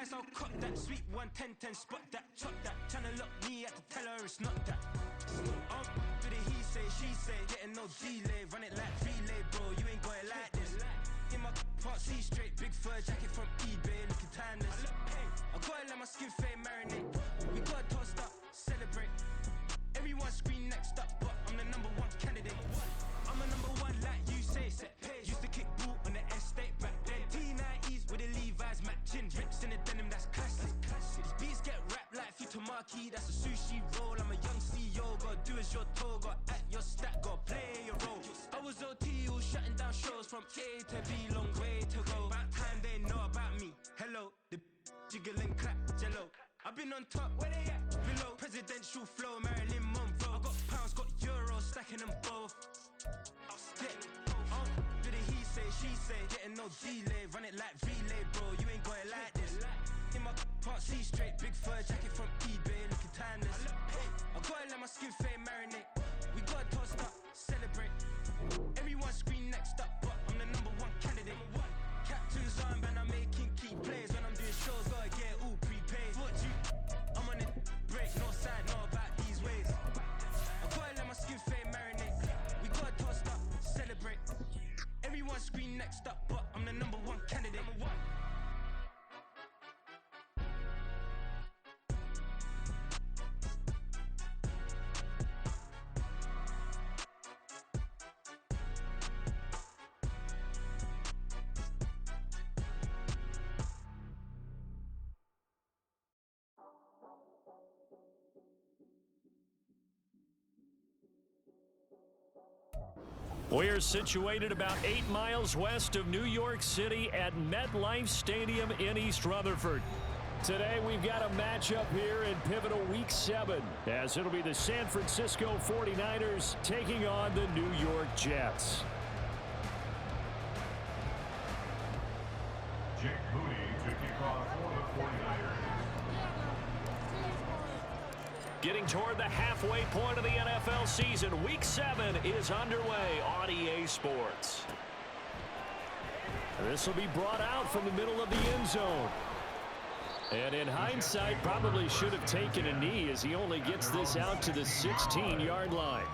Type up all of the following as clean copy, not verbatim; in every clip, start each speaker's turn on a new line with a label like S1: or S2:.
S1: twice, I'll cut that. Sweet 110, spot that, chop that. Tryna lock me, I had to tell her it's not that. Did it he say, she say, getting no delay. Run it like relay, bro, you ain't got it like this. In my part C straight, big fur jacket from eBay, looking timeless. I gotta let my skin fade marinate. We gotta toast up, celebrate. Everyone scream next up, but I'm the #1 candidate. I'm a #1 like you say, set page. Used to kick boot on the estate back then. T90s with the Levi's matching. Rips in the denim, that's classic. These beats get wrapped like Futamaki, that's a sushi roll. I'm a young CEO, gotta do as you're told. Gotta act your stat, gotta play your role. I was OT, all shutting down shows from A to B, long way to go. About time they know about me. Hello, the jiggle and clap, jello. I've been on top, where they at? Below, presidential flow, Marilyn Monroe. I got pounds, got euros, stacking them both. Did it he say, she say, getting no delay. Run it like relay, bro, you ain't got it like this. In my part C straight, big fur jacket from eBay, looking timeless. I gotta let my skin fade marinate. We gotta toast up, celebrate. Everyone scream next up, but I'm the #1 candidate. Captain's armband, I'm making key plays. When I'm doing shows, gotta get all prepaid. I'm on it, break, no side, know about these ways. I gotta let my skin fade marinate. We gotta toast up, celebrate. Everyone scream next up, but I'm the #1 candidate.
S2: We're situated about 8 miles west of New York City at MetLife Stadium in East Rutherford. Today we've got a matchup here in pivotal Week 7, as it'll be the San Francisco 49ers taking on the New York Jets.
S3: Jake Moody to kick off for the 49ers.
S2: Getting toward the halfway point of the NFL season, Week 7 is underway on EA Sports. This will be brought out from the middle of the end zone. And in hindsight, probably should have taken a knee as he only gets this out to the 16-yard line.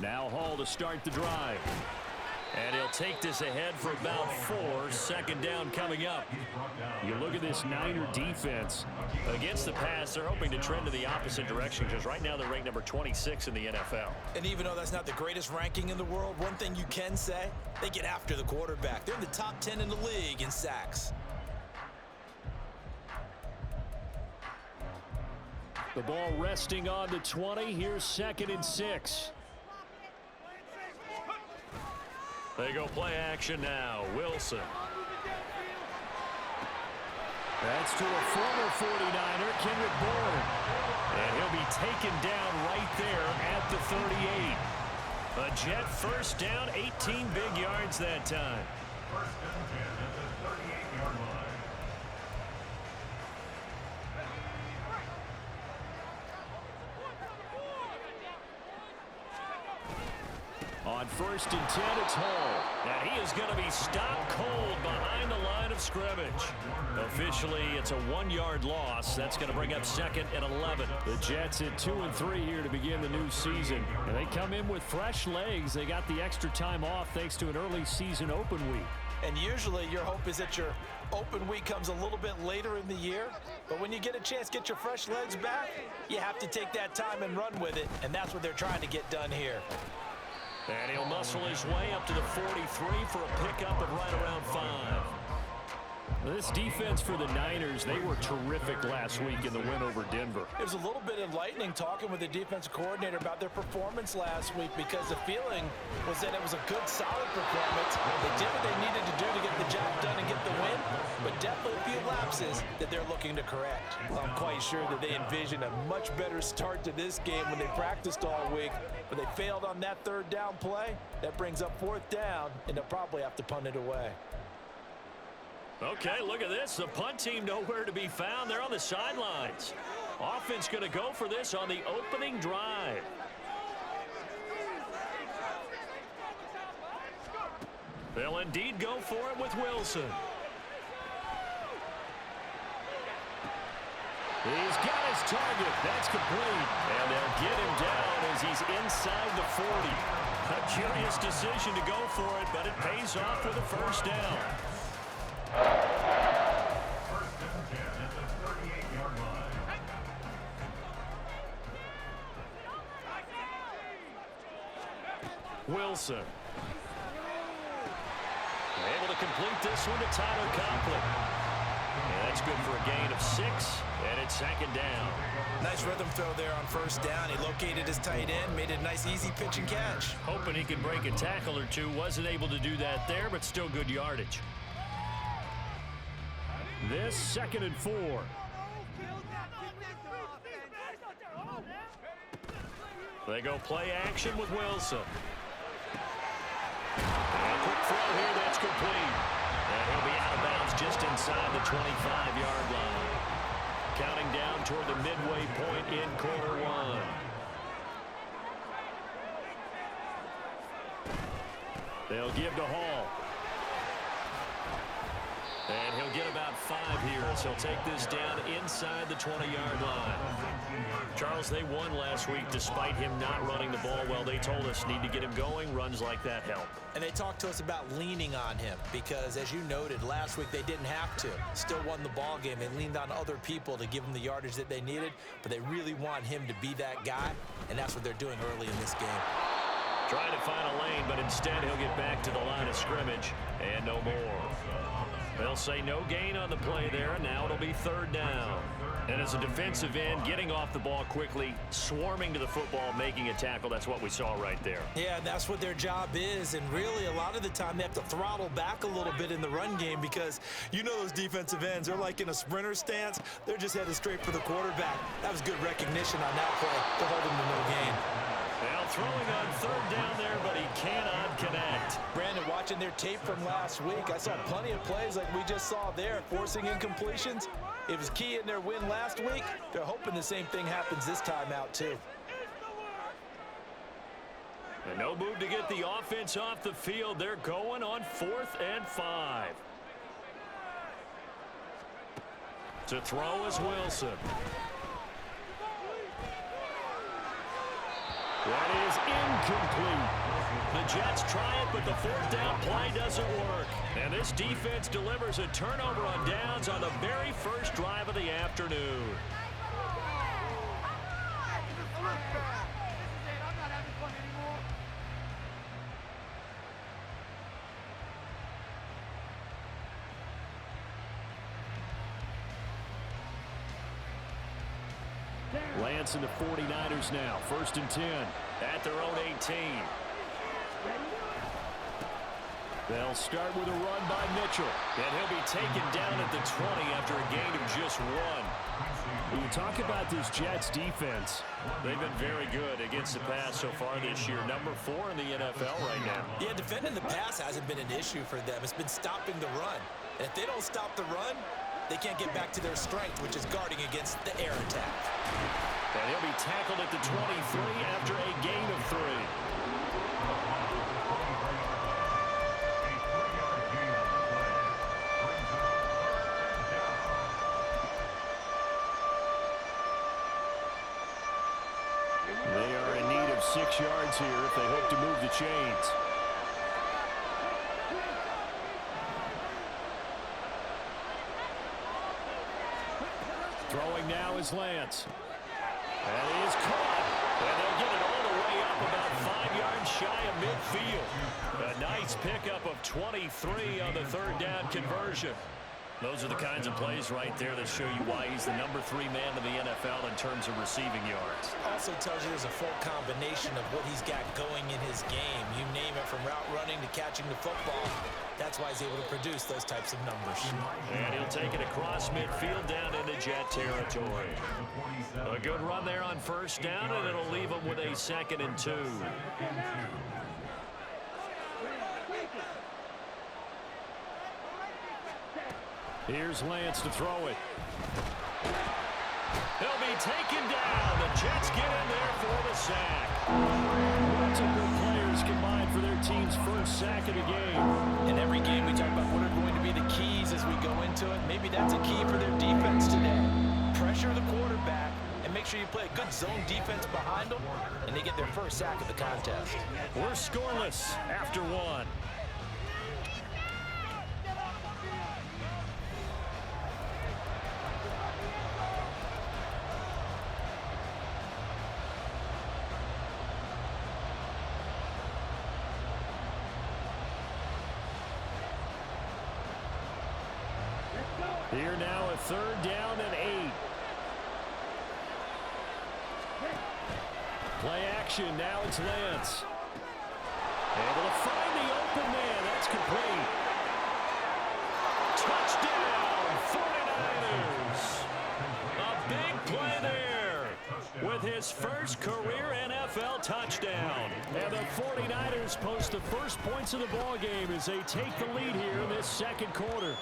S2: Now Hall to start the drive. And he'll take this ahead for about 4. Second down coming up. You look at this Niner defense. Against the pass, they're hoping to trend in the opposite direction because right now they're ranked number 26 in the NFL.
S4: And even though that's not the greatest ranking in the world, one thing you can say, they get after the quarterback. They're in the top 10 in the league in sacks.
S2: The ball resting on the 20. Here's 2nd and 6. They go play action now. Wilson. That's to a former 49er, Kendrick Bourne. And he'll be taken down right there at the 38. A Jet first down, 18 big yards that time.
S3: First down 10 at the 38-yard line.
S2: On 1st and 10, it's Hall. Now he is going to be stopped cold behind the line of scrimmage. Officially, it's a 1-yard loss. That's going to bring up 2nd and 11. The Jets at 2-3 here to begin the new season. And they come in with fresh legs. They got the extra time off thanks to an early season open week.
S4: And usually your hope is that your open week comes a little bit later in the year. But when you get a chance to get your fresh legs back, you have to take that time and run with it. And that's what they're trying to get done here.
S2: And he'll muscle his way up to the 43 for a pickup of right around 5. This defense for the Niners, they were terrific last week in the win over Denver.
S4: It was a little bit enlightening talking with the defensive coordinator about their performance last week because the feeling was that it was a good, solid performance. They did what they needed to do to get the job done and get the win, but definitely a few lapses that they're looking to correct. Well, I'm quite sure that they envision a much better start to this game when they practiced all week, but they failed on that third down play. That brings up fourth down, and they'll probably have to punt it away.
S2: Okay, look at this. The punt team nowhere to be found. They're on the sidelines. Offense going to go for this on the opening drive. They'll indeed go for it with Wilson. He's got his target. That's complete. And they'll get him down as he's inside the 40. A curious decision to go for it, but it pays off with a first down.
S3: First and 10 at the 38-yard line.
S2: Wilson. Able to complete this one to Tyler Conklin. And that's good for a gain of 6, and it's second down.
S4: Nice rhythm throw there on first down. He located his tight end, made it a nice, easy pitch and catch.
S2: Hoping he could break a tackle or two. Wasn't able to do that there, but still good yardage. This 2nd and 4. They go play action with Wilson. And a quick throw here, that's complete. And he'll be out of bounds just inside the 25-yard line. Counting down toward the midway point in quarter one. They'll give to Hall. And he'll get about 5 here as he'll take this down inside the 20-yard line. Charles, they won last week despite him not running the ball well. They told us need to get him going. Runs like that help.
S4: And they talked to us about leaning on him because, as you noted, last week they didn't have to. Still won the ball game. They leaned on other people to give them the yardage that they needed, but they really want him to be that guy, and that's what they're doing early in this game.
S2: Trying to find a lane, but instead he'll get back to the line of scrimmage and no more. They'll say no gain on the play there, and now it'll be third down. And as a defensive end, getting off the ball quickly, swarming to the football, making a tackle, that's what we saw right there.
S4: Yeah, that's what their job is, and really a lot of the time they have to throttle back a little bit in the run game because you know those defensive ends, they're like in a sprinter stance. They're just headed straight for the quarterback. That was good recognition on that play to hold him to no gain.
S2: Now throwing on third down there, but he cannot connect.
S4: Brandon, watching their tape from last week, I saw plenty of plays like we just saw there, forcing incompletions. It was key in their win last week. They're hoping the same thing happens this time out, too.
S2: And no move to get the offense off the field. They're going on 4th and 5. To throw is Wilson. That is incomplete. The Jets try it, but the 4th down play doesn't work. And this defense delivers a turnover on downs on the very first drive of the afternoon. Lance and the 49ers now. 1st and 10 at their own 18. They'll start with a run by Mitchell. And he'll be taken down at the 20 after a gain of just 1. When you talk about this Jets defense, they've been very good against the pass so far this year. Number 4 in the NFL right now.
S4: Yeah, defending the pass hasn't been an issue for them. It's been stopping the run. And if they don't stop the run, they can't get back to their strength, which is guarding against the air attack.
S2: And he'll be tackled at the 23 after a gain of 3. They are in need of 6 yards here if they hope to move the chains. Throwing now is Lance. And he is caught. And they'll get it all the way up about 5 yards shy of midfield. A nice pickup of 23 on the 3rd down conversion. Those are the kinds of plays right there that show you why he's the #3 man in the NFL in terms of receiving yards.
S4: Also tells you there's a full combination of what he's got going in his game. You name it, from route running to catching the football. That's why he's able to produce those types of numbers.
S2: And he'll take it across midfield down into Jet territory. A good run there on first down, and it'll leave him with a 2nd and 2. Here's Lance to throw it. He'll be taken down. The Jets get in there for the sack. Two good players combined for their team's first sack of the game.
S4: In every game, we talk about what are going to be the keys as we go into it. Maybe that's a key for their defense today. Pressure the quarterback and make sure you play a good zone defense behind them, and they get their first sack of the contest.
S2: We're scoreless after 1. Here now, a 3rd down and 8. Play action. Now it's Lance. Able to find the open man. That's complete. Touchdown, 49ers. A big play there with his first career NFL touchdown. And the 49ers post the first points of the ballgame as they take the lead here in this 2nd quarter.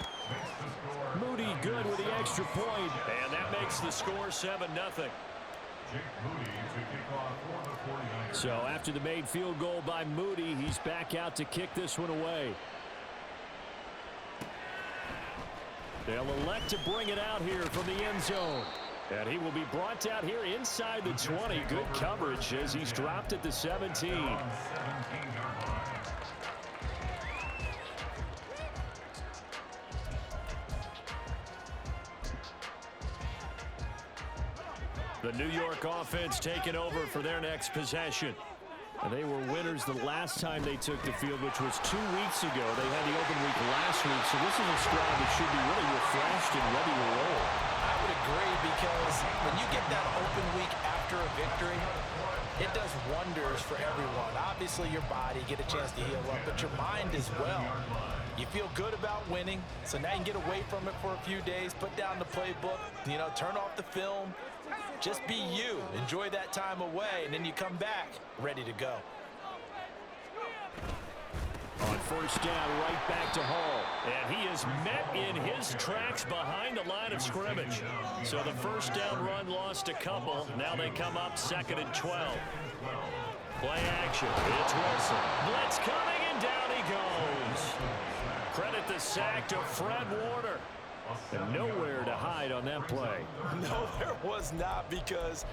S2: Moody good with the extra point, and that makes the score 7-0. So after the made field goal by Moody, he's back out to kick this one away. They'll elect to bring it out here from the end zone. And he will be brought down here inside the 20. Good coverage as he's dropped at the 17. The New York offense taking over for their next possession. And they were winners the last time they took the field, which was 2 weeks ago. They had the open week last week, so this is a squad that should be really refreshed and ready to roll.
S4: I would agree, because when you get that open week after a victory, it does wonders for everyone. Obviously, your body, get a chance to heal up, but your mind as well. You feel good about winning, so now you can get away from it for a few days, put down the playbook, turn off the film. Just be you. Enjoy that time away, and then you come back ready to go.
S2: On first down, right back to Hall. And he is met in his tracks behind the line of scrimmage. So the first down run lost a couple. Now they come up 2nd and 12. Play action. It's Wilson. Blitz coming, and down he goes. Credit the sack to Fred Warner. And nowhere to hide on that play.
S4: No, there was not, because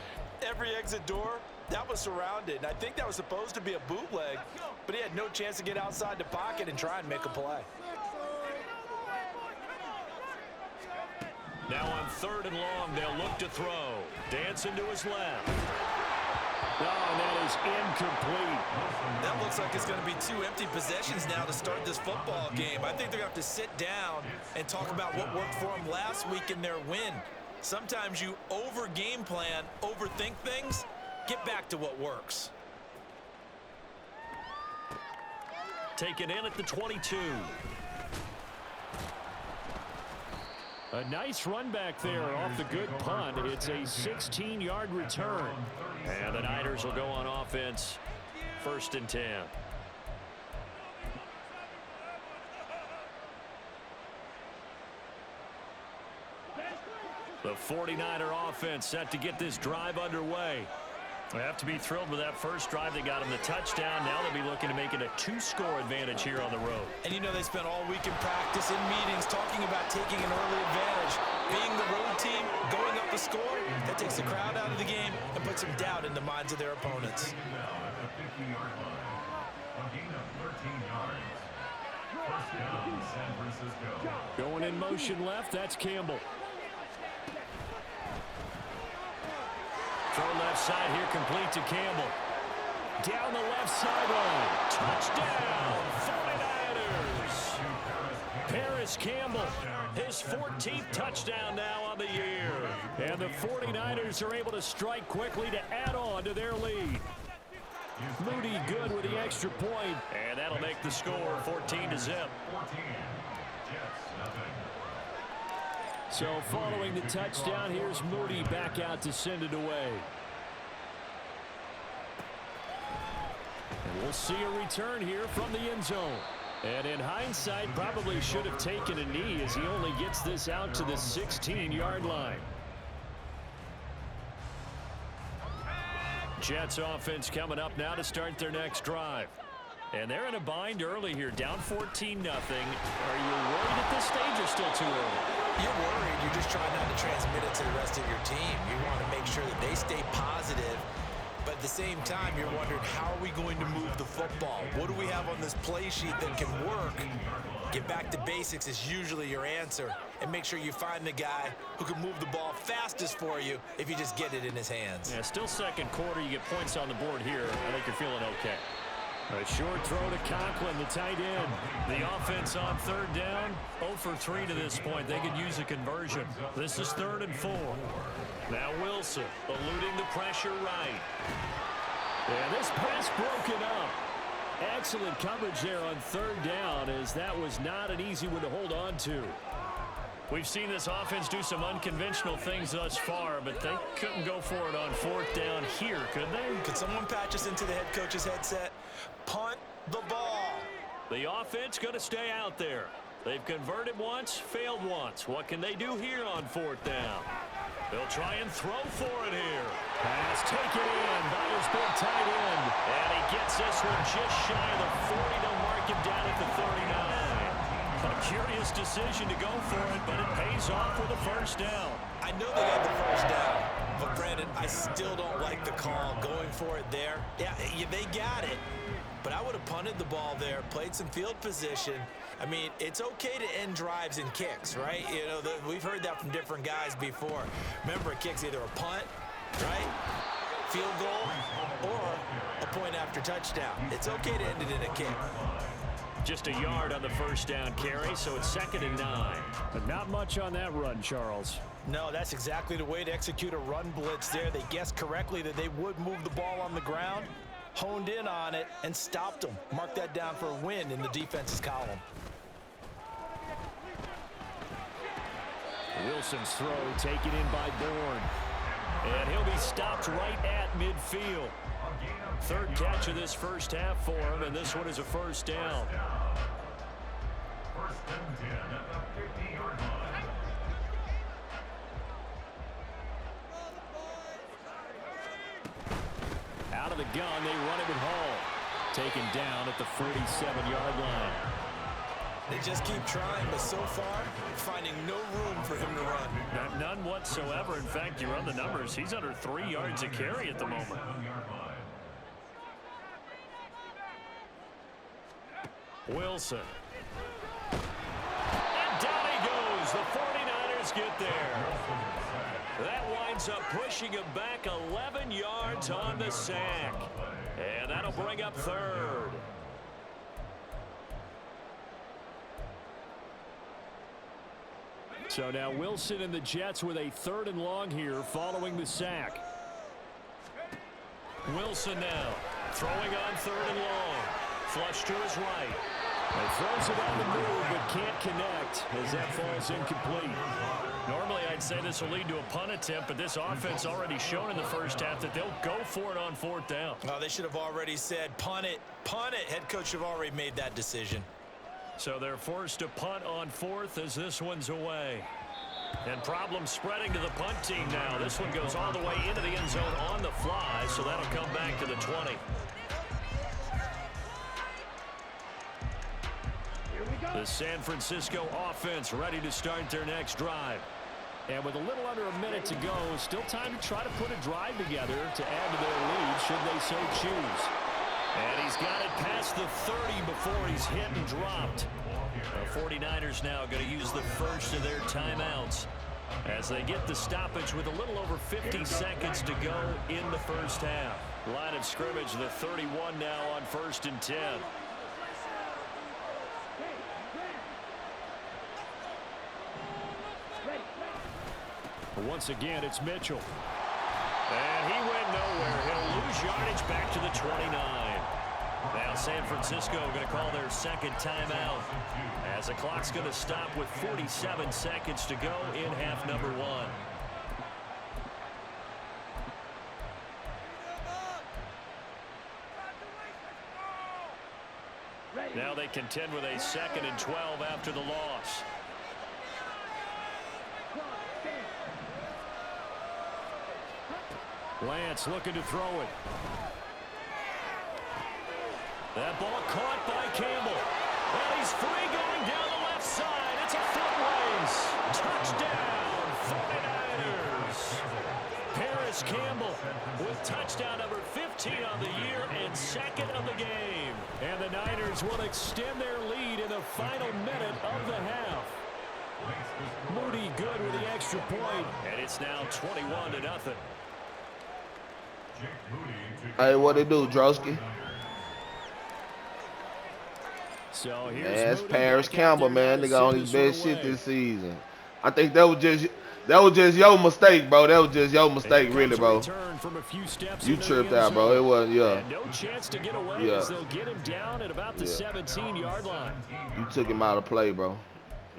S4: every exit door, that was surrounded. And I think that was supposed to be a bootleg, but he had no chance to get outside the pocket and try and make a play.
S2: Now on 3rd and long, they'll look to throw. Dancing to his left. Oh, that is incomplete.
S4: That looks like it's going to be 2 empty possessions now to start this football game. I think they're going to have to sit down and talk about what worked for them last week in their win. Sometimes you over-game plan, overthink things. Get back to what works.
S2: Taken in at the 22. A nice run back there off the good punt. It's a 16-yard return. And the Niners will go on offense. 1st and 10. The 49er offense set to get this drive underway. They have to be thrilled with that first drive. They got them the touchdown. Now they'll be looking to make it a 2-score advantage here on the road.
S4: And they spent all week in practice, in meetings, talking about taking an early advantage. Being the road team, going up the score, that takes the crowd out of the game and puts some doubt in the minds of their opponents.
S2: Going in motion left, that's Campbell. Throw left side here, complete to Campbell. Down the left sideline. Touchdown, 49ers. Perry Paris Campbell, his 14th touchdown now on the year. And the 49ers are able to strike quickly to add on to their lead. Moody good with the extra point, and that'll make the score 14-0. So following the touchdown, here's Moody back out to send it away. And we'll see a return here from the end zone. And in hindsight, probably should have taken a knee as he only gets this out to the 16-yard line. Jets offense coming up now to start their next drive. And they're in a bind early here, down 14-0. Are you worried at this stage or still too early?
S4: You're worried. You're just trying not to transmit it to the rest of your team. You want to make sure that they stay positive. But at the same time, you're wondering, how are we going to move the football? What do we have on this play sheet that can work? Get back to basics is usually your answer. And make sure you find the guy who can move the ball fastest for you if you just get it in his hands.
S2: Yeah, still second quarter. You get points on the board here. I think you're feeling okay. A short throw to Conklin, the tight end. The offense on third down, 0 for 3 to this point. They could use a conversion. This is 3rd and 4. Now Wilson eluding the pressure right. And this pass broken up. Excellent coverage there on third down, as that was not an easy one to hold on to. We've seen this offense do some unconventional things thus far, but they couldn't go for it on 4th down here, could they?
S4: Could someone patch us into the head coach's headset? Punt the ball.
S2: The offense going to stay out there. They've converted once, failed once. What can they do here on 4th down? They'll try and throw for it here. Pass taken in by his big tight end. And he gets this one just shy of the 40 to mark him down at the 39. A curious decision to go for it, but it pays off with a first down.
S4: I know they got the first down, but Brandon, I still don't like the call going for it there. Yeah, they got it, but I would have punted the ball there, played some field position. I mean, it's okay to end drives and kicks, right? You know, we've heard that from different guys before. Remember, a kick's either a punt, right, field goal, or a point after touchdown. It's okay to end it in a kick.
S2: Just a yard on the first down carry, so it's 2nd and 9. But not much on that run, Charles.
S4: No, that's exactly the way to execute a run blitz there. They guessed correctly that they would move the ball on the ground, honed in on it, and stopped them. Mark that down for a win in the defense's column.
S2: Wilson's throw taken in by Bourne. And he'll be stopped right at midfield. 3rd catch of this first half for him, and this one is a first down.
S3: 1st and 10 at the 50-yard line.
S2: Out of the gun, they run it with Hall. Taken down at the 47-yard line.
S4: They just keep trying, but so far, finding no room for him to run.
S2: None whatsoever. In fact, you run the numbers. He's under 3 yards a carry at the moment. Wilson. And down he goes. The 49ers get there. That winds up pushing him back 11 yards on the sack. And that'll bring up 3rd. So now Wilson and the Jets with a 3rd and long here following the sack. Wilson now throwing on 3rd and long. Flush to his right. And throws it on the move, but can't connect as that falls incomplete. Normally, I'd say this will lead to a punt attempt, but this offense already shown in the first half that they'll go for it on 4th down.
S4: Oh, they should have already said, punt it, punt it. Head coach have already made that decision.
S2: So they're forced to punt on 4th as this one's away. And problems spreading to the punt team now. This one goes all the way into the end zone on the fly, so that'll come back to the 20. The San Francisco offense ready to start their next drive. And with a little under a minute to go, still time to try to put a drive together to add to their lead should they so choose. And he's got it past the 30 before he's hit and dropped. The 49ers now going to use the first of their timeouts as they get the stoppage with a little over 50 seconds to go in the first half. Line of scrimmage, the 31 now on 1st and 10. Once again, it's Mitchell. And he went nowhere. He'll lose yardage back to the 29. Now San Francisco going to call their second timeout as the clock's going to stop with 47 seconds to go in half number 1. Now they contend with a 2nd and 12 after the loss. Lance looking to throw it. That ball caught by Campbell. And he's free going down the left side. It's a foot race. Touchdown, 49ers. Paris Campbell with touchdown number 15 on the year and 2nd of the game. And the Niners will extend their lead in the final minute of the half. Moody good with the extra point. And it's now 21-0.
S5: Hey, what it do, Drosky?
S2: So here's
S5: Man, it's
S2: Moody
S5: Paris
S2: back out
S5: Campbell,
S2: there
S5: man.
S2: to
S5: They got on
S2: send
S5: his
S2: this one
S5: best shit
S2: away.
S5: this season. I think that was just your mistake, bro. That was just your mistake, really, bro.
S2: From a few steps
S5: You tripped out, bro. It wasn't, yeah.
S2: And no chance to get away as they'll get him down at about the 17-yard line.
S5: You took him out of play, bro.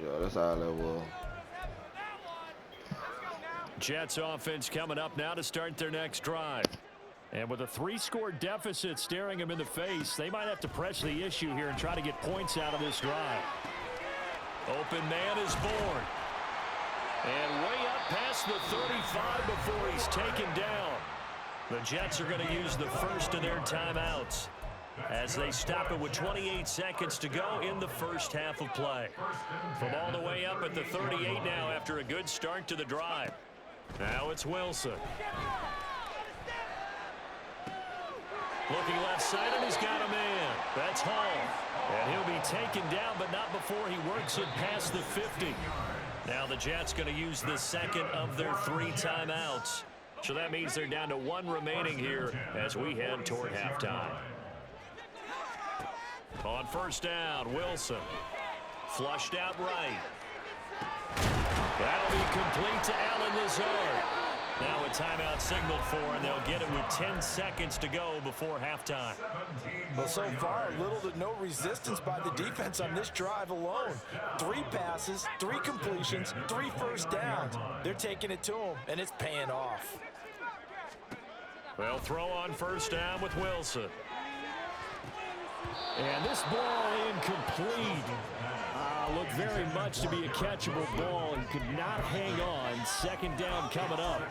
S5: Yeah, that's how that was.
S2: Jets offense coming up now to start their next drive. And with a 3-score deficit staring them in the face, they might have to press the issue here and try to get points out of this drive. Open man is born. And way up past the 35 before he's taken down. The Jets are going to use the first of their timeouts as they stop it with 28 seconds to go in the first half of play. From all the way up at the 38 now after a good start to the drive. Now it's Wilson. Looking left side, and he's got a man. That's Hall. And he'll be taken down, but not before he works it past the 50. Now the Jets going to use the second of their 3 timeouts. So that means they're down to 1 remaining here as we head toward halftime. On first down, Wilson. Flushed out right. That'll be complete to Allen Lazard. Now a timeout signaled for, and they'll get it with 10 seconds to go before halftime.
S4: Well, so far, little to no resistance by the defense on this drive alone. 3 passes, 3 completions, 3 first downs. They're taking it to them, and it's paying off.
S2: They'll throw on first down with Wilson. And this ball incomplete. Looked very much to be a catchable ball and could not hang on. Second down coming up.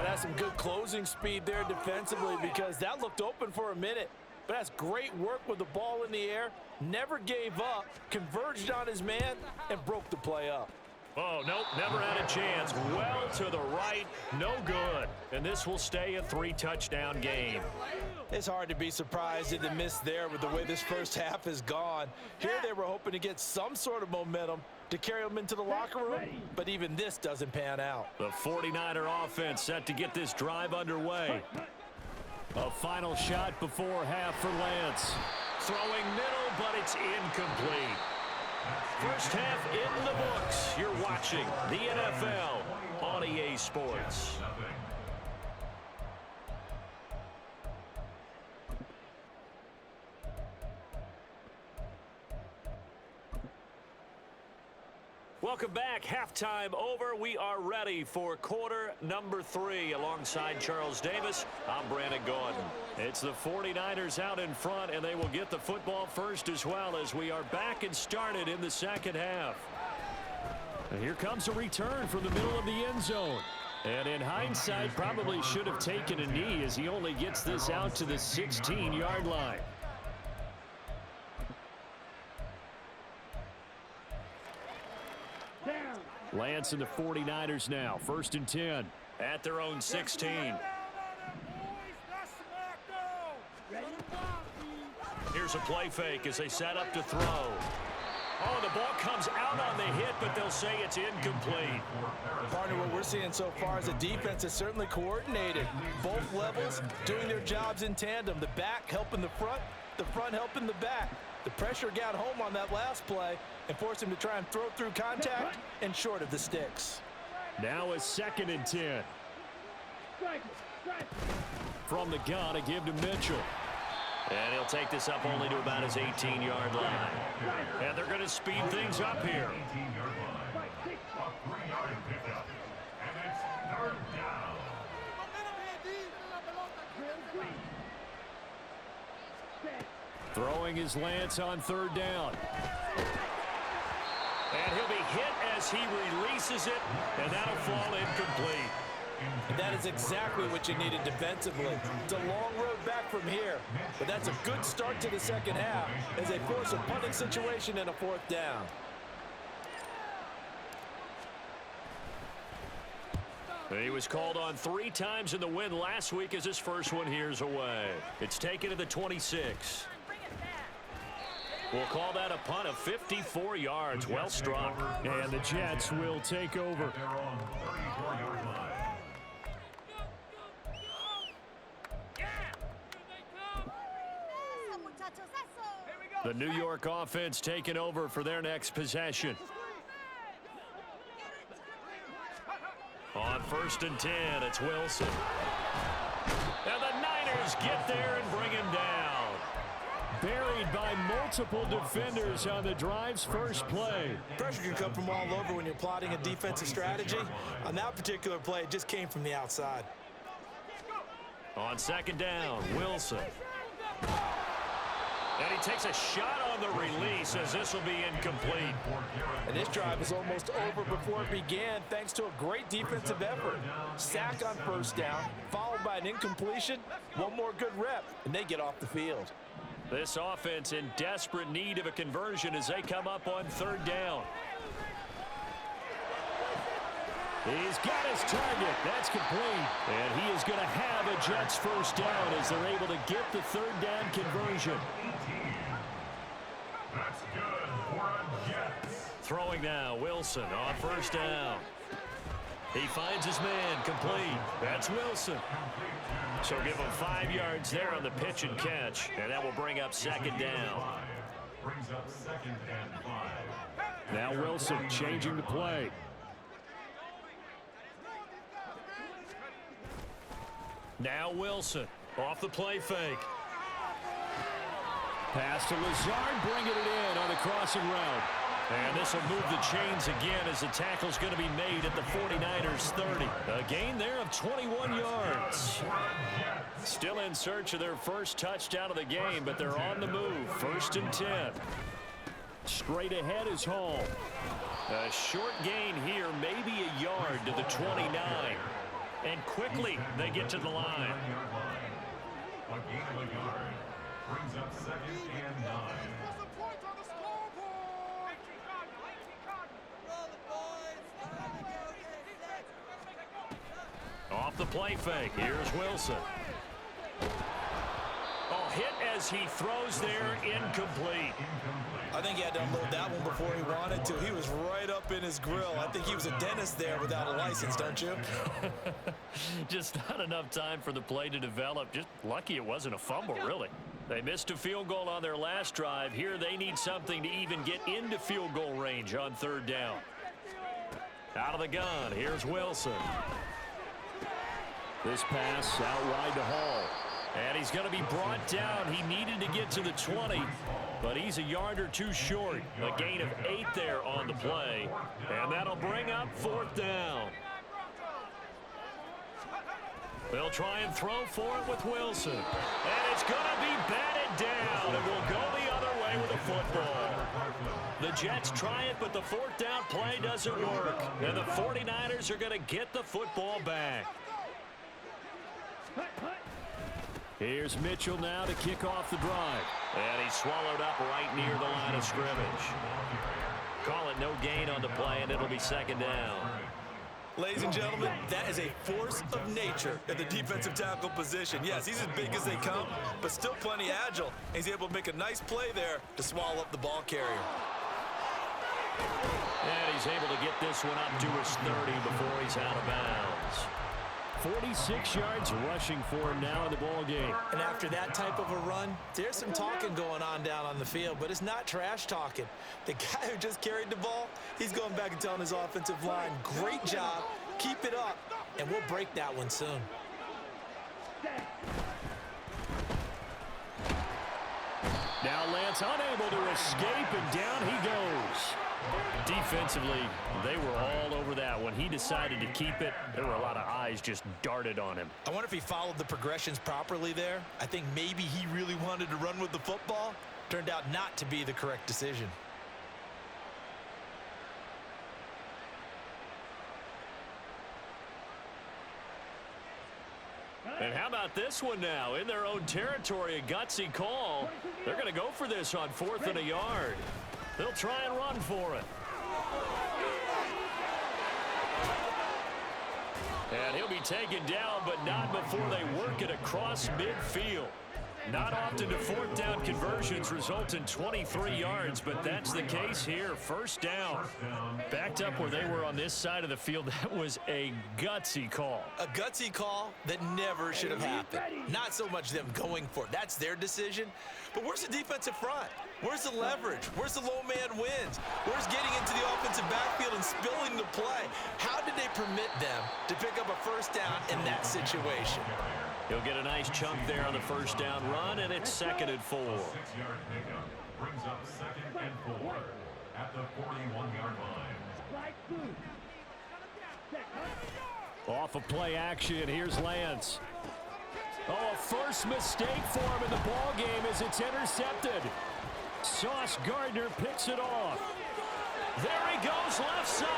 S4: That's some good closing speed there defensively because that looked open for a minute. But that's great work with the ball in the air. Never gave up, converged on his man, and broke the play up.
S2: Oh, nope, never had a chance. Well to the right, no good. And this will stay a 3-touchdown game.
S4: It's hard to be surprised at the miss there with the way this first half has gone. Here they were hoping to get some sort of momentum to carry them into the locker room, but even this doesn't pan out.
S2: The 49er offense set to get this drive underway. A final shot before half for Lance. Throwing middle, but it's incomplete. First half in the books. You're watching the NFL on EA Sports. Welcome back. Halftime over. We are ready for quarter number 3. Alongside Charles Davis, I'm Brandon Gordon. It's the 49ers out in front, and they will get the football first as well as we are back and started in the second half. And here comes a return from the middle of the end zone. And in hindsight, probably should have taken a knee as he only gets this out to the 16-yard line. Lance and the 49ers now. 1st and 10 at their own 16. Here's a play fake as they set up to throw. Oh, the ball comes out on the hit, but they'll say it's incomplete.
S4: Partner, what we're seeing so far is the defense is certainly coordinated. Both levels doing their jobs in tandem. The back helping the front helping the back. The pressure got home on that last play and forced him to try and throw through contact and short of the sticks.
S2: Now a 2nd and 10. From the gun, a give to Mitchell. And he'll take this up only to about his 18-yard line. And they're going to speed things up here.
S3: 18-yard line. A 3-yard pickup. And it's 3rd down.
S2: Throwing his Lance on 3rd down. And he'll be hit as he releases it, and that'll fall incomplete.
S4: And that is exactly what you needed defensively. It's a long road back from here, but that's a good start to the second half as they force a punting situation and a 4th down.
S2: He was called on 3 times in the win last week as his first one here's away. It's taken to the 26. We'll call that a punt of 54 yards. Well struck. And the Jets will take over.
S3: They're on 34-yard line.
S2: The New York offense taking over for their next possession. On 1st and 10, it's Wilson. And the Niners get there and bring him down. Buried by multiple defenders on the drive's first play.
S4: Pressure can come from all over when you're plotting a defensive strategy. On that particular play, it just came from the outside.
S2: On 2nd down, Wilson. And he takes a shot on the release as this will be incomplete.
S4: And this drive is almost over before it began thanks to a great defensive effort. Sack on 1st down, followed by an incompletion. One more good rep, and they get off the field.
S2: This offense in desperate need of a conversion as they come up on 3rd down. He's got his target. That's complete. And he is going to have a Jets 1st down as they're able to get the 3rd down conversion.
S3: That's good for a Jets.
S2: Throwing now, Wilson on 1st down. He finds his man, complete. That's Wilson. So give him 5 yards there on the pitch and catch, and that will bring up 2nd down.
S3: Brings up 2nd and 5.
S2: Now Wilson changing the play. Now Wilson off the play fake. Pass to Lazard, bringing it in on the crossing route. And this will move the chains again as the tackle's going to be made at the 49ers 30. A gain there of 21 yards. Still in search of their first touchdown of the game, but they're on the move. 1st and 10. Straight ahead is Hall. A short gain here, maybe a yard to the 29. And quickly they get to the line.
S3: A gain of a yard. Brings up 2nd and 9.
S2: Off the play fake, here's Wilson. Oh, hit as he throws there, incomplete.
S4: I think he had to unload that one before he wanted to. He was right up in his grill. I think he was a dentist there without a license, don't you?
S2: Just not enough time for the play to develop. Just lucky it wasn't a fumble, really. They missed a field goal on their last drive. Here they need something to even get into field goal range on 3rd down. Out of the gun, here's Wilson. This pass out wide to Hall. And he's going to be brought down. He needed to get to the 20, but he's a yard or 2 short. A gain of 8 there on the play. And that'll bring up 4th down. They'll try and throw for it with Wilson. And it's going to be batted down. And will go the other way with a football. The Jets try it, but the 4th down play doesn't work. And the 49ers are going to get the football back. Here's Mitchell now to kick off the drive. And he's swallowed up right near the line of scrimmage. Call it no gain on the play, and it'll be 2nd down.
S4: Ladies and gentlemen, that is a force of nature at the defensive tackle position. Yes, he's as big as they come, but still plenty agile. He's able to make a nice play there to swallow up the ball carrier.
S2: And he's able to get this one up to his 30 before he's out of bounds. 46 yards rushing for him now in the ball game.
S4: And after that type of a run, there's some talking going on down on the field, but it's not trash talking. The guy who just carried the ball, he's going back and telling his offensive line, great job. keep it up, and we'll break that one soon.
S2: Now Lance unable to escape, and down he goes. Defensively, they were all over that. When he decided to keep it, there were a lot of eyes just darted on him.
S4: I wonder if he followed the progressions properly there. I think maybe he really wanted to run with the football. Turned out not to be the correct decision.
S2: And how about this one now? In their own territory, a gutsy call. They're going to go for this on 4th and a yard. They'll try and run for it. And he'll be taken down, but not before they work it across midfield. Not often do 4th down conversions result in 23 yards, but that's the case here. 1st down. Backed up where they were on this side of the field. That was a gutsy call.
S4: A gutsy call that never should have happened. Not so much them going for it. That's their decision. But where's the defensive front? Where's the leverage? Where's the low man wins? Where's getting into the offensive backfield and spilling the play? How did they permit them to pick up a 1st down in that situation?
S2: He'll get a nice chunk there on the 1st down run, and it's 2nd and 4.
S3: 6-yard pickup brings up 2nd and 4 at the 41-yard line.
S2: Off of play action, here's Lance. Oh, a first mistake for him in the ball game as it's intercepted. Sauce Gardner picks it off. There he goes, left side.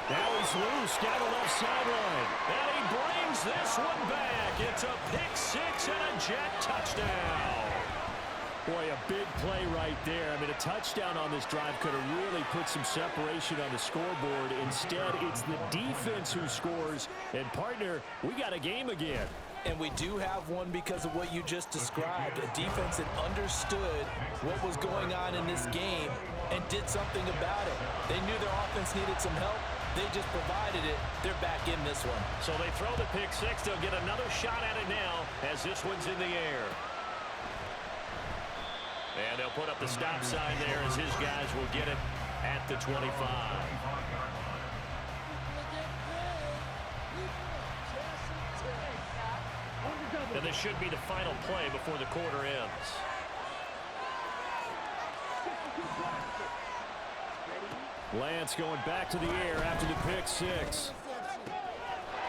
S2: Now he's loose down the left sideline. And he brings this one back. It's a pick 6 and a jet touchdown. Boy, a big play right there. I mean, a touchdown on this drive could have really put some separation on the scoreboard. Instead, it's the defense who scores. And, partner, we got a game again.
S4: And we do have one because of what you just described. A defense that understood what was going on in this game and did something about it. They knew their offense needed some help. They just provided it. They're back in this one.
S2: So they throw the pick 6. They'll get another shot at it now as this one's in the air. And they'll put up the stop sign there as his guys will get it at the 25. And this should be the final play before the quarter ends. Lance going back to the air after the pick 6.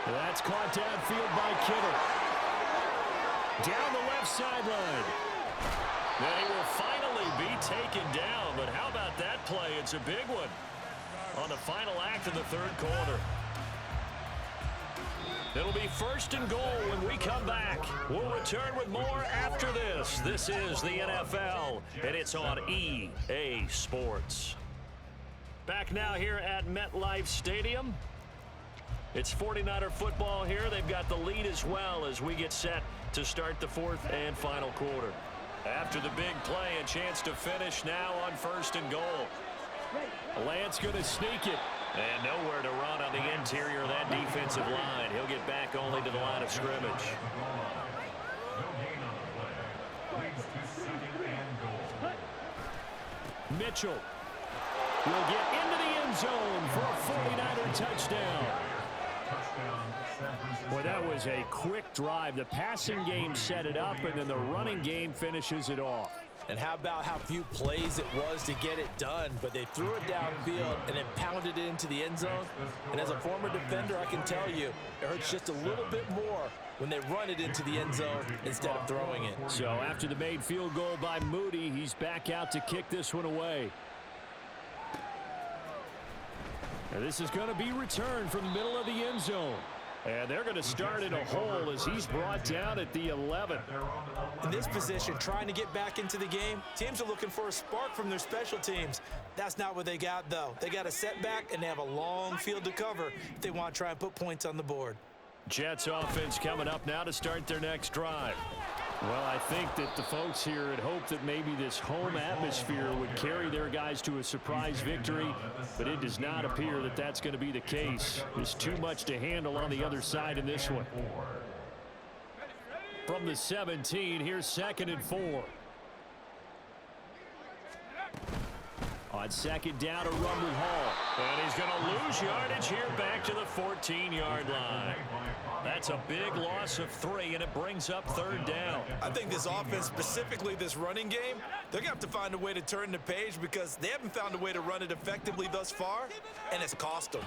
S2: That's caught downfield by Kittle. Down the left sideline. Then he will finally be taken down. But how about that play? It's a big one on the final act of the 3rd quarter. It'll be 1st and goal when we come back. We'll return with more after this. This is the NFL, and it's on EA Sports. Back now here at MetLife Stadium. It's 49er football here. They've got the lead as well as we get set to start the 4th and final quarter. After the big play, a chance to finish now on 1st and goal. Lance going to sneak it. And nowhere to run on the interior of that defensive line. He'll get back only to the line of scrimmage. Mitchell will get into the end zone for a 49er touchdown. Boy, that was a quick drive. The passing game set it up, and then the running game finishes it off.
S4: And how about how few plays it was to get it done, but they threw it downfield and then pounded it into the end zone. And as a former defender, I can tell you, it hurts just a little bit more when they run it into the end zone instead of throwing it.
S2: So after the made field goal by Moody, he's back out to kick this one away. And this is going to be returned from the middle of the end zone. And they're going to start in a hole as he's brought down at the 11.
S4: In this position, trying to get back into the game, teams are looking for a spark from their special teams. That's not what they got, though. They got a setback, and they have a long field to cover if they want to try and put points on the board.
S2: Jets offense coming up now to start their next drive. Well, I think that the folks here had hoped that maybe this home atmosphere would carry their guys to a surprise victory, but it does not appear that that's going to be the case. There's too much to handle on the other side in this one. From the 17, here's 2nd and 4. On second down to Rumble Hall. And he's going to lose yardage here back to the 14-yard line. That's a big loss of 3, and it brings up third down.
S4: I think this offense, specifically this running game, they're going to have to find a way to turn the page because they haven't found a way to run it effectively thus far, and it's cost them.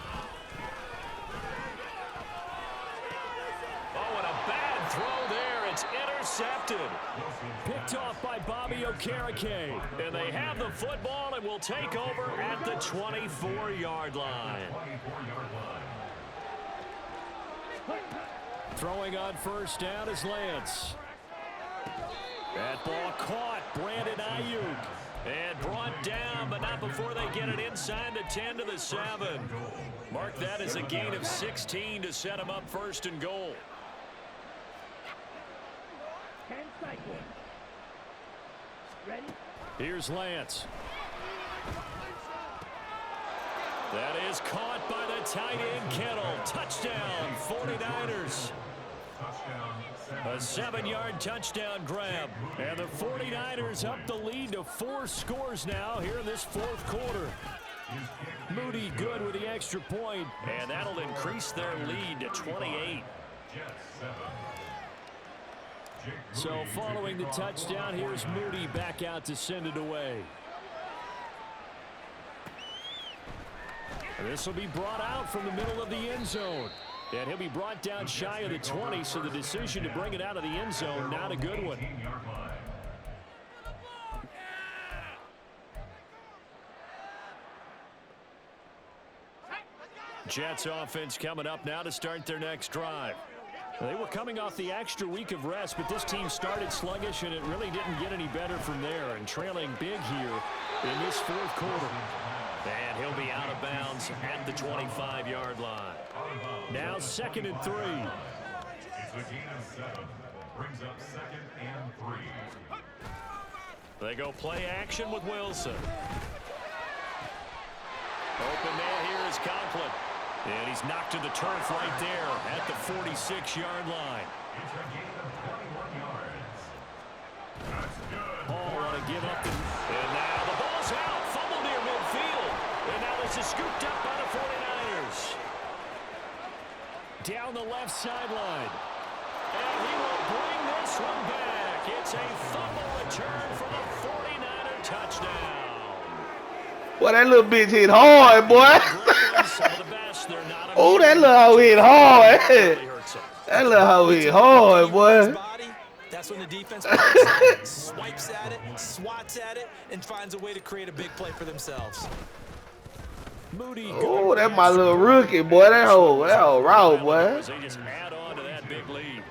S2: Oh, and a bad throw there. It's intercepted. Picked off by Bobby Okereke. And they have the football and will take over at the 24-yard line. Throwing on first down is Lance. That ball caught. Brandon Ayuk. And brought down, but not before they get it inside the 10 to the 7. Mark that as a gain of 16 to set him up first and goal.
S6: 10 seconds. Ready?
S2: Here's Lance. That is caught by the tight end Kittle. Touchdown, 49ers. A 7-yard touchdown grab. And the 49ers up the lead to 4 scores now here in this fourth quarter. Moody good with the extra point. And that'll increase their lead to 28. So following the touchdown, here's Moody back out to send it away. And this will be brought out from the middle of the end zone. And he'll be brought down shy of the 20, so the decision to bring it out of the end zone, not a good one. Jets offense coming up now to start their next drive. They were coming off the extra week of rest, but this team started sluggish, and it really didn't get any better from there, and trailing big here in this fourth quarter. And he'll be out of bounds at the 25-yard line. Now 2nd and 3.
S3: It's a gain of 7. Brings up 2nd and 3.
S2: They go play action with Wilson. Open man here is Conklin. And he's knocked to the turf right there at the 46-yard line.
S3: It's a gain of 21 yards. That's good.
S2: Hall want to give up. And now the ball's out. Fumble near midfield. And now this is scooped up by the 49ers. Down the left sideline. And he will bring this one back. It's a fumble return for the 49er touchdown.
S5: Boy, that little bitch hit hard, boy. Oh, that little hoe hit hard. That little hoe hit hard, boy.
S4: That's when the defense swipes at it, swats at it, and finds a way to create a big play for themselves.
S5: Oh, that's my little rookie, boy. That hoe raw, boy.
S2: They just add on to that big lead.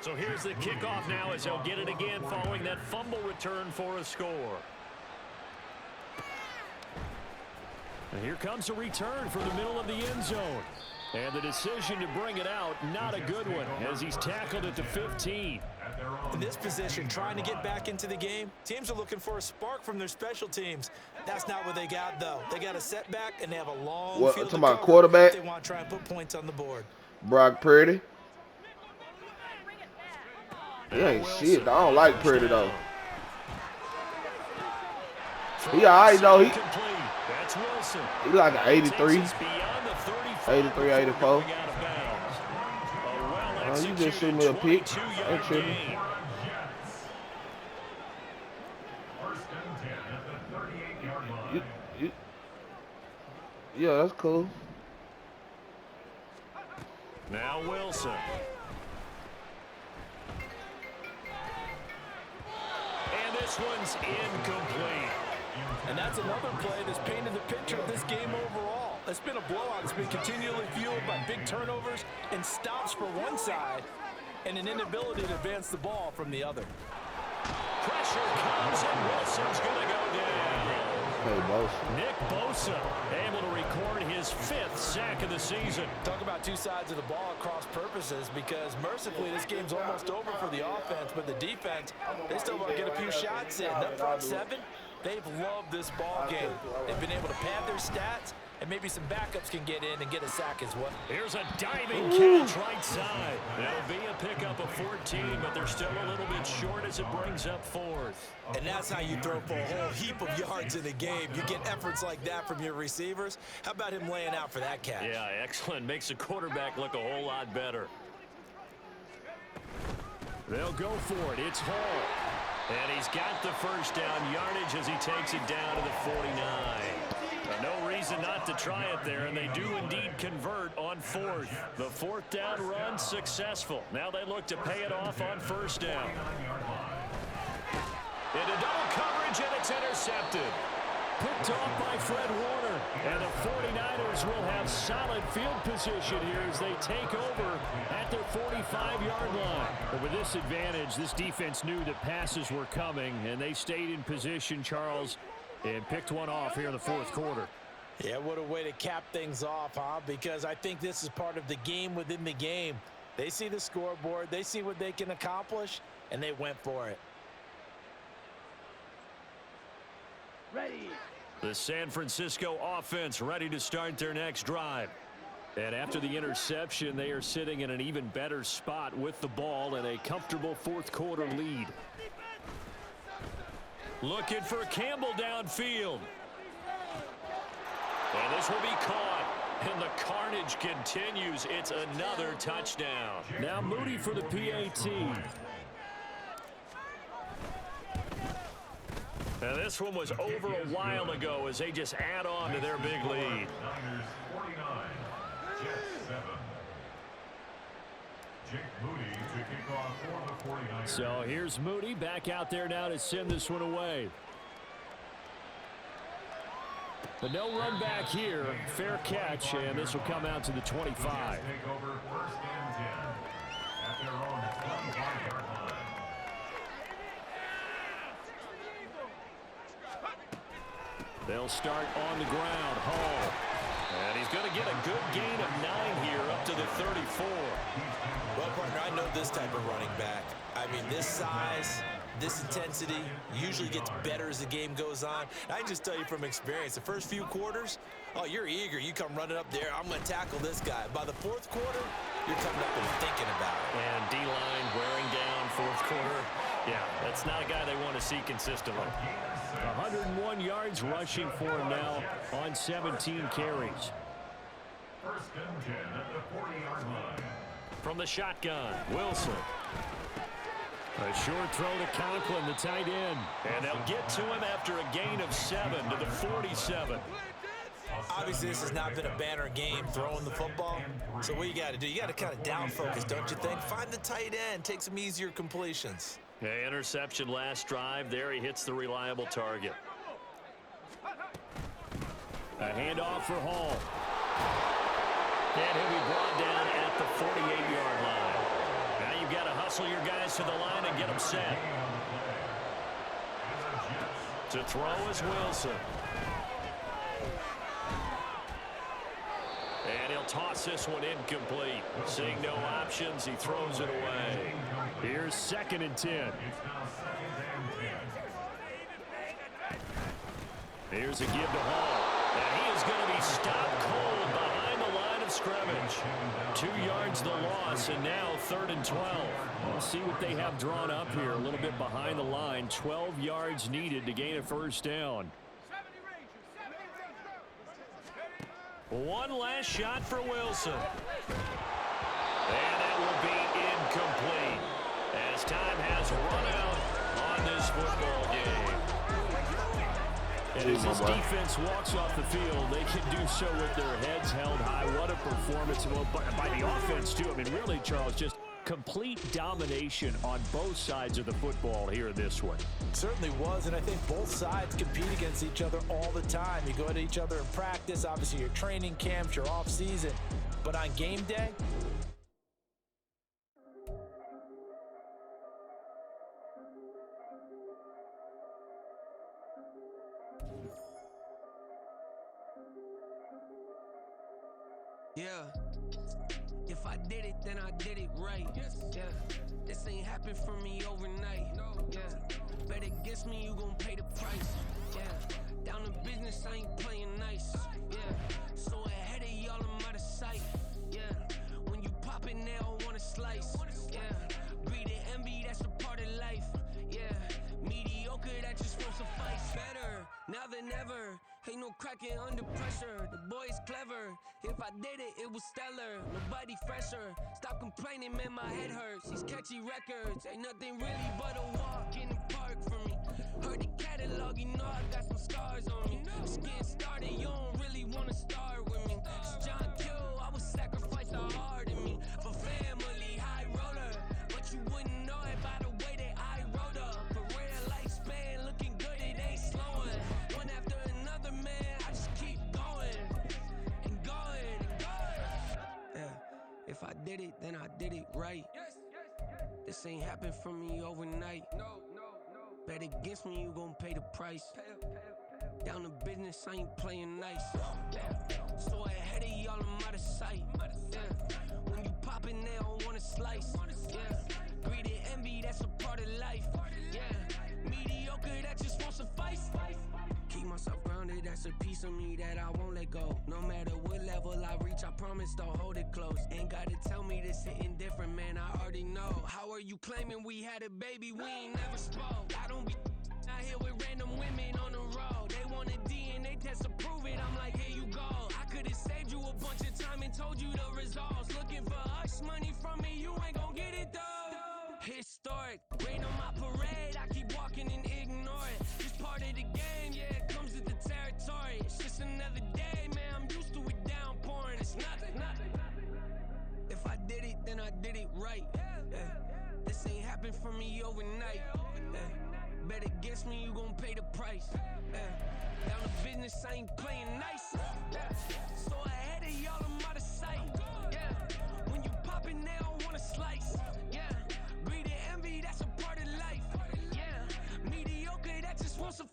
S2: So here's the kickoff now as they'll get it again following that fumble return for a score. And here comes a return from the middle of the end zone. And the decision to bring it out, not a good one, as he's tackled at the 15.
S4: In this position, trying to get back into the game, teams are looking for a spark from their special teams. That's not what they got, though. They got a setback, and they have a long field to cover
S5: quarterback?
S4: if they want to try and put points on the board.
S5: Brock Purdy. He ain't shit. I don't like Purdy, though. He all right, though. He like an 83. 83, 84. Oh, you just shoot me a pick. Ain't tripping. Yeah, that's cool.
S2: Now Wilson. And this one's incomplete.
S4: And that's another play that's painted the picture of this game overall. It's been a blowout. It's been continually fueled by big turnovers and stops for one side and an inability to advance the ball from the other.
S2: Pressure comes, and Wilson's going to go down.
S5: Hey, Bosa.
S2: Nick Bosa able to record his 5th sack of the season.
S4: Talk about two sides of the ball at cross purposes, because mercifully this game's almost over for the offense, but the defense, they still want to get a few shots in. That front 7, they've loved this ball game. They've been able to pad their stats, and maybe some backups can get in and get a sack as well.
S2: Here's a diving catch right side. It'll be a pickup of 14, but they're still a little bit short as it brings up 4th.
S4: And that's how you throw for a whole heap of yards in a game. You get efforts like that from your receivers. How about him laying out for that catch?
S2: Yeah, excellent. Makes the quarterback look a whole lot better. They'll go for it. It's Hall. And he's got the first down yardage as he takes it down to the 49. No reason not to try it there, and they do indeed convert on 4th. The 4th down run successful. Now they look to pay it off on 1st down. Into double coverage, and it's intercepted. Picked off by Fred Warner. And the 49ers will have solid field position here as they take over at their 45-yard line. But with this advantage, this defense knew that passes were coming, and they stayed in position, Charles, and picked one off here in the 4th quarter.
S4: Yeah, what a way to cap things off, huh? Because I think this is part of the game within the game. They see the scoreboard, they see what they can accomplish, and they went for it.
S6: Ready.
S2: The San Francisco offense ready to start their next drive. And after the interception, they are sitting in an even better spot with the ball and a comfortable 4th quarter lead. Looking for Campbell downfield. And this will be caught. And the carnage continues. It's another touchdown. Now Moody for the PAT. Now this one was over a while ago as they just add on to their big lead.
S3: Niners 49, Jets 7. Jake Moody to kick off for the 49ers.
S2: So here's Moody back out there now to send this one away. But no run back here. Fair catch, and this will come out to the 25.
S3: Take over 1st and 10 at their own 25-yard line.
S2: They'll start on the ground. Hall. And he's going to get a good gain of 9 here up to the 34.
S4: Well, partner, I know this type of running back. I mean, this size, this intensity usually gets better as the game goes on. I can just tell you from experience, the first few quarters, oh, you're eager. You come running up there, I'm going to tackle this guy. By the 4th quarter, you're coming up and thinking about it.
S2: And D-line wearing down 4th quarter. Yeah, that's not a guy they want to see consistently. 101 yards rushing for him now on 17 carries.
S3: 1st and 10 at the 40-yard line.
S2: From the shotgun, Wilson. A short throw to Conklin, the tight end. And they'll get to him after a gain of 7 to the 47.
S4: Obviously, this has not been a banner game throwing the football. So what you got to do, you got to kind of down focus, don't you think? Find the tight end, take some easier completions.
S2: Yeah, interception last drive. There he hits the reliable target. A handoff for Hall. And he'll be brought down at the 48-yard line. Now you've got to hustle your guys to the line and get them set. To throw is Wilson. And he'll toss this one incomplete. Seeing no options, he throws it away. Here's 2nd and 10. Here's a give to Hall. And he is going to be stopped cold behind the line of scrimmage. 2 yards the loss, and now 3rd and 12. We'll see what they have drawn up here. A little bit behind the line. 12 yards needed to gain a 1st down. One last shot for Wilson. And that will be incomplete as time has run out on this football game. And as this defense walks off the field, they can do so with their heads held high. What a performance by the offense, too. I mean, really, Charles, just complete domination on both sides of the football here in this one.
S4: Certainly was, and I think both sides compete against each other all the time. You go at each other in practice, obviously your training camps, your off season, but on game day,
S1: yeah. If I did it, then I did it right. Yeah. This ain't happened for me overnight. Yeah. Bet against me, you gon' pay the price. Yeah. Down to business, I ain't playing nice. Yeah, so ahead of y'all, I'm out of sight. Yeah, when you pop it, they all wanna slice. Yeah, greed and envy, that's a part of life. Yeah, mediocre, that just won't suffice. Better now than ever. Ain't no cracking under pressure. The boy's clever. If I did it, it was stellar. Nobody fresher. Stop complaining, man, my head hurts. These catchy records ain't nothing really but a walk in the park for me. Heard the catalog, you know I got some scars on me. Just getting started, you don't really wanna start with me. It's John Q, I would sacrifice the heart in me for family, high roller. But you wouldn't know it by the way that I wrote up. A real lifespan, looking good, it ain't slowing. One after another, man, I just keep going and going and going. Yeah, if I did it, then I did it right. This ain't happened for me overnight. Bet against me, you gon' pay the price. Down to business, I ain't playing nice. So ahead of y'all, I'm out of sight. Yeah. When you poppin', they don't wanna slice. Yeah. Greed and envy, that's a part of life. Yeah. Mediocre, that just won't suffice. Keep myself grounded, that's a piece of me that I won't let go. No matter what level I reach, I promise to hold it close. Ain't gotta tell me this hitting different, man, I already know. How are you claiming we had a baby, we ain't never spoke? I don't be out here with random women on the road. They want a DNA test to prove it, I'm like, here you go. I could've saved you a bunch of time and told you the results. Looking for hush money from me, you ain't gon' get it though. Historic, rain on my parade, I keep walking and ignore it. It's part of the game, yeah, it comes with the territory. It's just another day, man, I'm used to it downpouring. It's nothing. If I did it, then I did it right. Yeah. This ain't happened for me overnight. Yeah. Bet against me, you gon' pay the price. Yeah. Down to business, I ain't playing nice. Yeah. So ahead of y'all, I'm out of sight. Yeah. When you poppin', they don't wanna slice. Yeah. Greed and envy, that's a part of life. Yeah. Mediocre, that just won't suffice.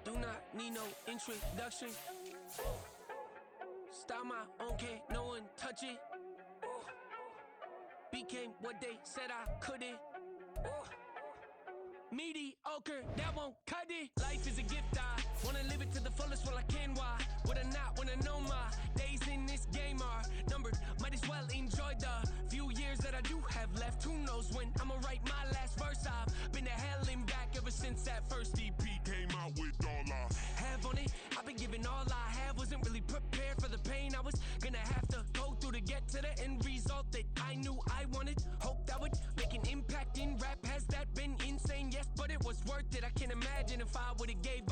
S1: Do not need no introduction. Start my own, can't no one touch it. Became what they said I couldn't. Mediocre, that won't cut it. Life is a gift, I wanna live it to the fullest while I can. Why would I not wanna know my days in this game are numbered? Might as well enjoy the few years that I do have left. Who knows when I'ma write my last verse? I've been to hell and back ever since that first EP came out with all I have on it. I've been giving all I have, wasn't really prepared for the pain I was gonna have to go through to get to the end result that I knew I wanted. Hope that would make an impact in rap. Has that been insane? Yes, but it was worth it. I can't imagine if I would've gave